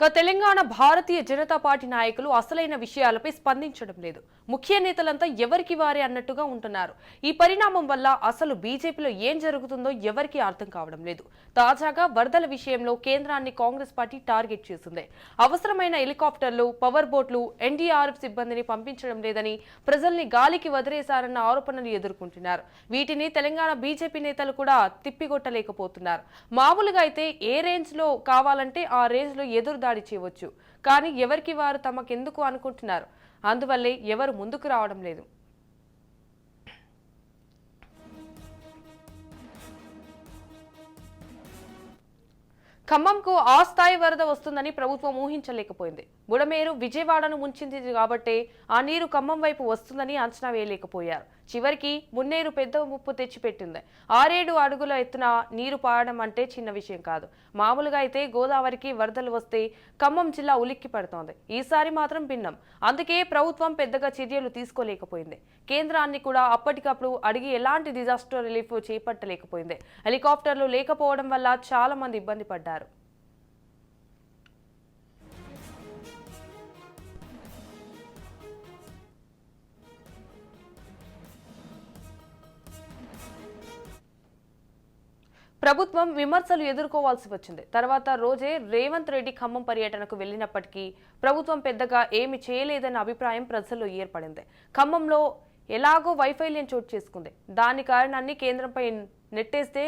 Telangana Bharatiya Janata party నాయకులు అసలైన విషయాలపై స్పందించడం లేదు. ముఖ్య నేతలంతా ఎవరికి వారే అన్నట్టుగా ఉంటున్నారు. ఈ పరిణామం వల్ల అసలు బీజేపీలో ఏం జరుగుతుందో ఎవరికీ అర్థం కావడం లేదు. తాజాగా వరదల విషయంలో కేంద్రాన్ని కాంగ్రెస్ పార్టీ టార్గెట్ చేసింది. అవసరమైన హెలికాప్టర్లు, పవర్ బోట్లు, ఎన్డీఆర్ఎఫ్ సిబ్బందిని పంపించడం లేదని ప్రజల్ని గాలికి వదిలేశారన్న ఆరోపణలు ఎదుర్కొంటున్నారు. వీటిని తెలంగాణ బీజేపీ నేతలు కూడా తిప్పికొట్టలేకపోతున్నారు. మామూలుగా అయితే ఏ రేంజ్ లో కావాలంటే ఆ రేంజ్ లో ఎదురు దాడి చేయవచ్చు. కానీ ఎవరికి వారు తమకెందుకు అనుకుంటున్నారు. అందువల్లే ఎవరు ముందుకు రావడం లేదు. ఖమ్మంకు ఆ స్థాయి వరద వస్తుందని ప్రభుత్వం ఊహించలేకపోయింది. బుడమేరు విజయవాడను ముంచింది కాబట్టే ఆ నీరు ఖమ్మం వైపు వస్తుందని అంచనా వేయలేకపోయారు. చివరికి మున్నేరు పెద్ద ముప్పు తెచ్చిపెట్టింది. 6-7 అడుగుల ఎత్తున నీరు పారడం అంటే చిన్న విషయం కాదు. మామూలుగా అయితే గోదావరికి వరదలు వస్తే ఖమ్మం జిల్లా ఉలిక్కి పడుతోంది. ఈసారి మాత్రం భిన్నం. అందుకే ప్రభుత్వం పెద్దగా చర్యలు తీసుకోలేకపోయింది. కేంద్రాన్ని కూడా అప్పటికప్పుడు అడిగి ఎలాంటి డిజాస్టర్ రిలీఫ్ చేపట్టలేకపోయింది. హెలికాప్టర్లు లేకపోవడం వల్ల చాలా మంది ఇబ్బంది పడ్డారు. ప్రభుత్వం విమర్శలు ఎదుర్కోవాల్సి వచ్చింది. తర్వాత రోజే రేవంత్ రెడ్డి ఖమ్మం పర్యటనకు వెళ్లినప్పటికీ ప్రభుత్వం పెద్దగా ఏమి చేయలేదన్న అభిప్రాయం ప్రజల్లో ఏర్పడింది. ఖమ్మంలో ఎలాగో వైఫల్యం చోటు చేసుకుంది. దాని కారణాన్ని కేంద్రంపై నెట్టేస్తే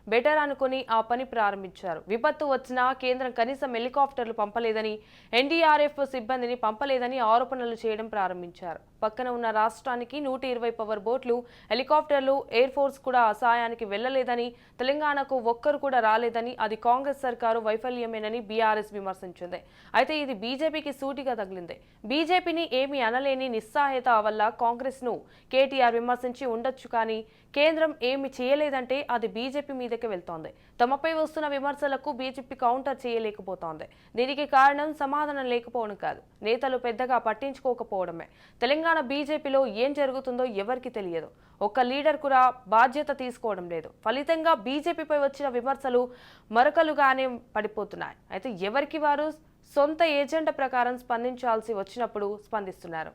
బెటర్ అనుకుని ఆ పని ప్రారంభించారు. విపత్తు వచ్చినా కేంద్రం కనీసం హెలికాప్టర్లు పంపలేదని, ఎన్డీఆర్ఎఫ్ సిబ్బందిని పంపలేదని ఆరోపణలు చేయడం ప్రారంభించారు. పక్కన ఉన్న రాష్ట్రానికి 120 పవర్ బోట్లు, హెలికాప్టర్లు, ఎయిర్ ఫోర్స్ కూడా సాయానికి వెళ్లలేదని, తెలంగాణకు ఒక్కరు కూడా రాలేదని, అది కాంగ్రెస్ సర్కారు వైఫల్యమేనని బీఆర్ఎస్ విమర్శించింది. అయితే ఇది బీజేపీకి సూటిగా తగిలింది. బీజేపీని ఏమీ అనలేని నిస్సహాయత వల్ల కాంగ్రెస్ ను కేటీఆర్ విమర్శించి ఉండొచ్చు. కానీ కేంద్రం ఏమి చేయలేదంటే అది బీజేపీ మీదకి వెళ్తోంది. తమపై వస్తున్న విమర్శలకు బీజేపీ కౌంటర్ చేయలేకపోతోంది. దీనికి కారణం సమాధానం లేకపోవడం కాదు, నేతలు పెద్దగా పట్టించుకోకపోవడమే. తెలంగాణ బీజేపీలో ఏం జరుగుతుందో ఎవరికి తెలియదు. ఒక్క లీడర్ కూడా బాధ్యత తీసుకోవడం లేదు. ఫలితంగా బీజేపీపై వచ్చిన విమర్శలు మరకలుగానే పడిపోతున్నాయి. అయితే ఎవరికి వారు సొంత ఏజెండా ప్రకారం స్పందించాల్సి వచ్చినప్పుడు స్పందిస్తున్నారు.